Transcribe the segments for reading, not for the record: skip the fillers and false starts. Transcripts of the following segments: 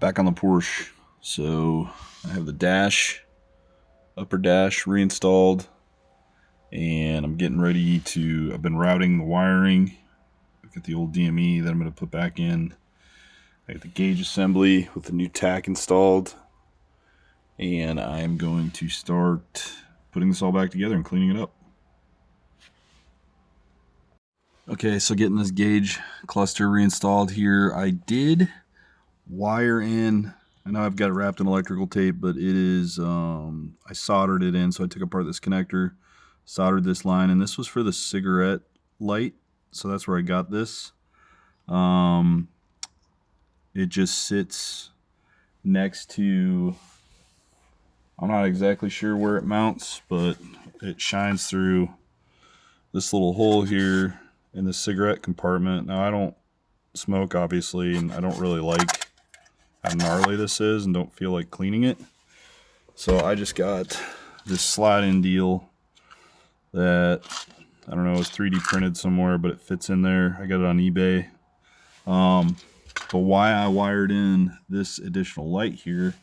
Back on the Porsche. So I have the dash, upper dash reinstalled, and I'm getting ready to, I've been routing the wiring. I've got the old DME that I'm going to put back in. I got the gauge assembly with the new tack installed, and I'm going to start putting this all back together and cleaning it up. Okay, so getting this gauge cluster reinstalled here. I did wire in, I know I've got it wrapped in electrical tape, but it is, I soldered it in. So I took apart this connector, soldered this line, and this was for the cigarette light. So that's where I got this. It just sits next to, I'm not exactly sure where it mounts, but it shines through this little hole here in the cigarette compartment. Now I don't smoke, obviously, and I don't really like how gnarly this is and don't feel like cleaning it. So I just got this slide-in deal that, I don't know, it's 3D printed somewhere, but it fits in there. I got it on eBay. But why I wired in this additional light here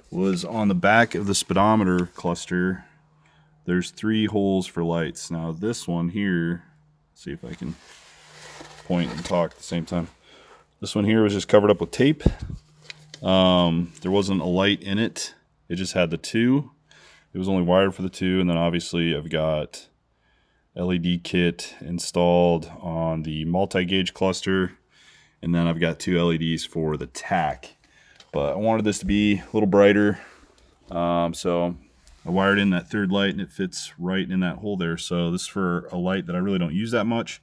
was on the back of the speedometer cluster, there's 3 holes for lights. Now this one here, see if I can point and talk at the same time. This one here was just covered up with tape. There wasn't a light in it. It just had the 2. It was only wired for the 2, and then obviously I've got LED kit installed on the multi-gauge cluster, and then I've got 2 LEDs for the tack. But I wanted this to be a little brighter, so I wired in that 3rd light, and it fits right in that hole there. So this is for a light that I really don't use that much.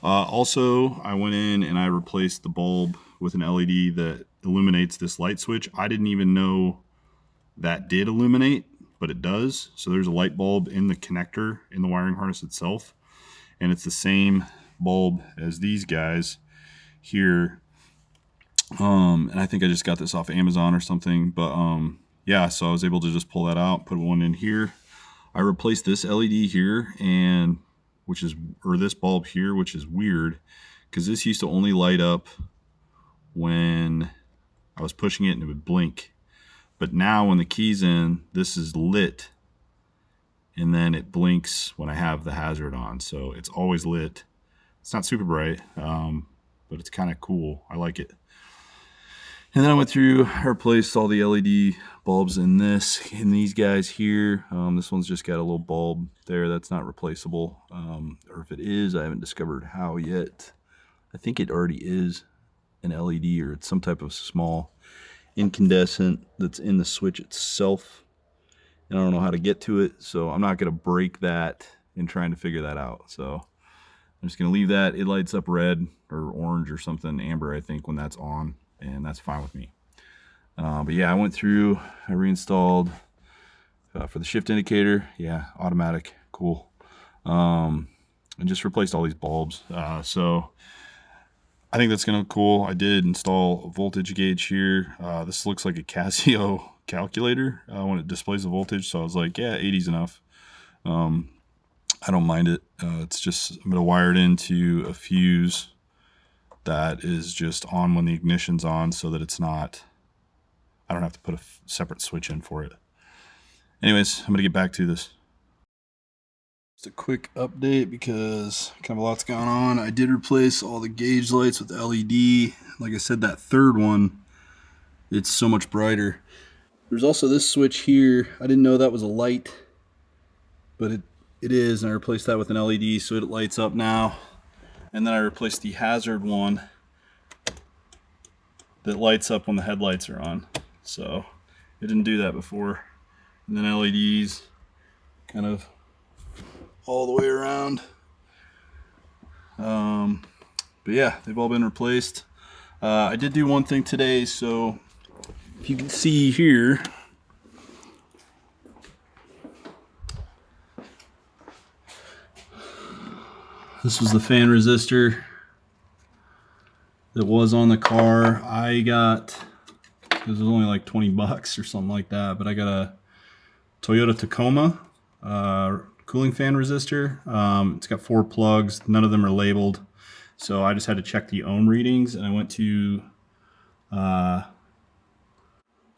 Also, I went in and I replaced the bulb with an LED that illuminates this light switch. I didn't even know that did illuminate, but it does. So there's a light bulb in the connector in the wiring harness itself, and it's the same bulb as these guys here. And I think I just got this off Amazon or something, but yeah, so I was able to just pull that out, put one in here. I replaced this LED here, and this bulb here, which is weird because this used to only light up when I was pushing it and it would blink. But now when the key's in, this is lit, and then it blinks when I have the hazard on. So it's always lit. It's not super bright, but it's kind of cool. I like it. And then I went through, I replaced all the LED bulbs in these guys here. This one's just got a little bulb there that's not replaceable. Or if it is, I haven't discovered how yet. I think it already is an LED, or it's some type of small incandescent that's in the switch itself. And I don't know how to get to it, so I'm not going to break that in trying to figure that out. So I'm just going to leave that. It lights up red or orange or something, amber, I think, when that's on. And that's fine with me. But yeah, I went through, I reinstalled for the shift indicator. Yeah, automatic, cool. And just replaced all these bulbs. So I think that's gonna be cool. I did install a voltage gauge here. This looks like a Casio calculator when it displays the voltage. So I was like, yeah, 80's enough. I don't mind it. It's just, I'm gonna wire it into a fuse that is just on when the ignition's on, so that it's not, I don't have to put a separate switch in for it. Anyways, I'm gonna get back to this. Just a quick update because kind of a lot's going on. I did replace all the gauge lights with LED. Like I said, that 3rd one, it's so much brighter. There's also this switch here. I didn't know that was a light, but it is, and I replaced that with an LED, so it lights up now. And then I replaced the hazard one that lights up when the headlights are on. So it didn't do that before. And then LEDs kind of all the way around. But yeah, they've all been replaced. I did do one thing today. So if you can see here, this was the fan resistor that was on the car. I got, it was only like 20 bucks or something like that, but I got a Toyota Tacoma cooling fan resistor. It's got 4 plugs. None of them are labeled. So I just had to check the ohm readings, and I went to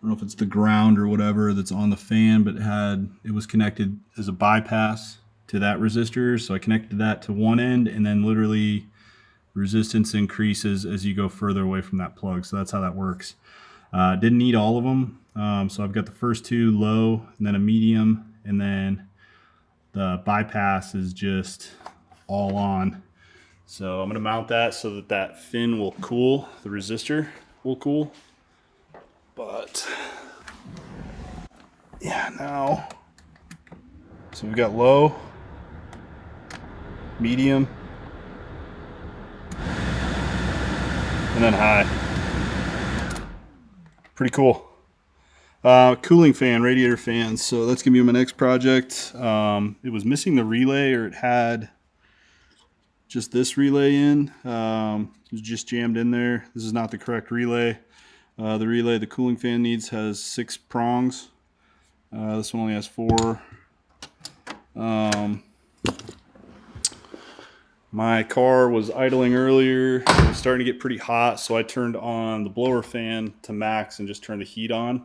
don't know if it's the ground or whatever that's on the fan, but it was connected as a bypass to that resistor. So I connected that to one end, and then literally resistance increases as you go further away from that plug. So that's how that works. Didn't need all of them. So I've got the first two low, and then a medium, and then the bypass is just all on. So I'm going to mount that so that that fin will cool, the resistor will cool. But yeah, now, so we've got low, medium, and then high. Pretty cool. Cooling fan, radiator fan. So that's gonna be my next project. It was missing the relay, or it had just this relay in. It was just jammed in there. This is not the correct relay. The relay the cooling fan needs has 6 prongs. This one only has 4. My car was idling earlier. It was starting to get pretty hot, so I turned on the blower fan to max and just turned the heat on,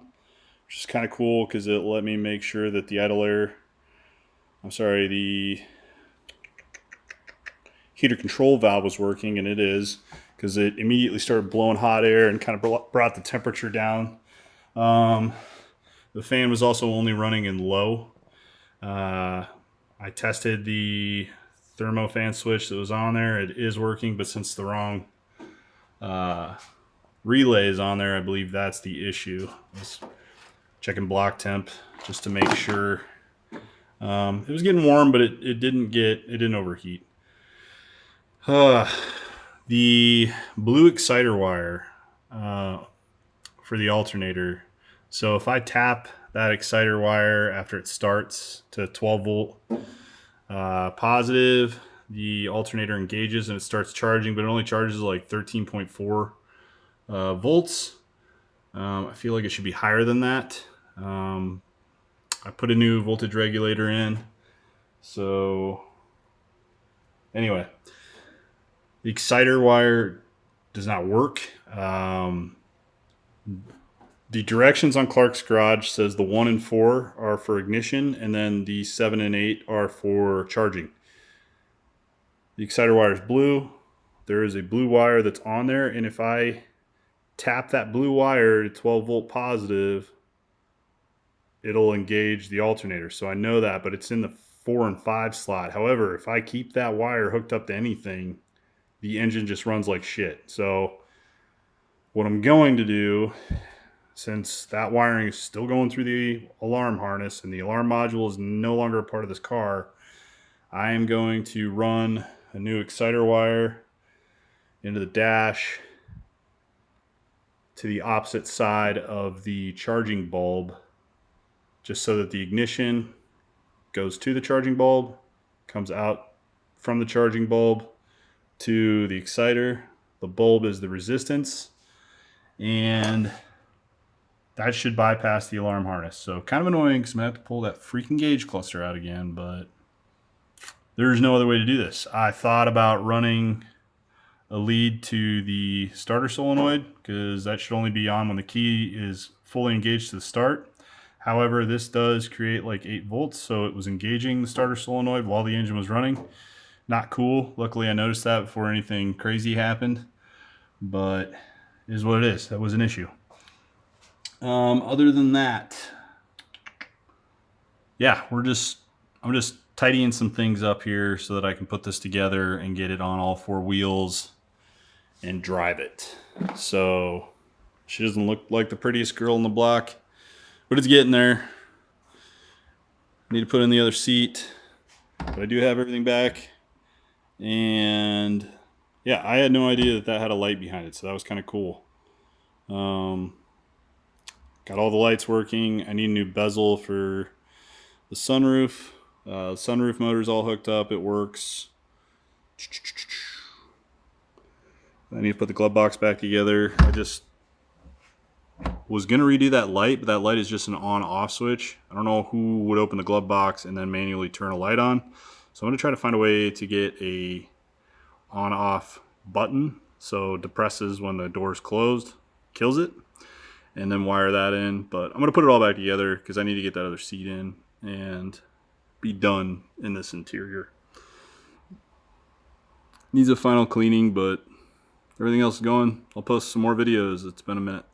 which is kind of cool because it let me make sure that the the heater control valve was working, and it is, because it immediately started blowing hot air and kind of brought the temperature down. The fan was also only running in low. I tested the thermo fan switch that was on there. It is working, but since the wrong relay is on there, I believe that's the issue. I was checking block temp just to make sure. It was getting warm, but it didn't overheat. The blue exciter wire for the alternator. So if I tap that exciter wire after it starts to 12 volt positive, the alternator engages and it starts charging, but it only charges like 13.4 volts. I feel like it should be higher than that. I put a new voltage regulator in. So anyway, the exciter wire does not work. The directions on Clark's Garage says the 1 and 4 are for ignition, and then the 7 and 8 are for charging. The exciter wire is blue. There is a blue wire that's on there, and if I tap that blue wire to 12 volt positive, it'll engage the alternator. So I know that, but it's in the 4 and 5 slot. However, if I keep that wire hooked up to anything, the engine just runs like shit. So what I'm going to do, since that wiring is still going through the alarm harness and the alarm module is no longer a part of this car, I am going to run a new exciter wire into the dash to the opposite side of the charging bulb, just so that the ignition goes to the charging bulb, comes out from the charging bulb to the exciter. The bulb is the resistance, and that should bypass the alarm harness. So kind of annoying because I'm going to have to pull that freaking gauge cluster out again, but there's no other way to do this. I thought about running a lead to the starter solenoid, because that should only be on when the key is fully engaged to the start. However, this does create like 8 volts, so it was engaging the starter solenoid while the engine was running. Not cool. Luckily, I noticed that before anything crazy happened, but it is what it is. That was an issue. Other than that, yeah, I'm just tidying some things up here so that I can put this together and get it on all 4 wheels and drive it. So she doesn't look like the prettiest girl in the block, but it's getting there. Need to put in the other seat, but I do have everything back. And yeah, I had no idea that had a light behind it, so that was kind of cool. Got all the lights working. I need a new bezel for the sunroof. The sunroof motor's all hooked up. It works. I need to put the glove box back together. I just was going to redo that light, but that light is just an on-off switch. I don't know who would open the glove box and then manually turn a light on. So I'm going to try to find a way to get a on-off button so it depresses when the door is closed, kills it. and then wire that in. But I'm going to put it all back together because I need to get that other seat in and be done in this interior. Needs a final cleaning, but everything else is going. I'll post some more videos. It's been a minute.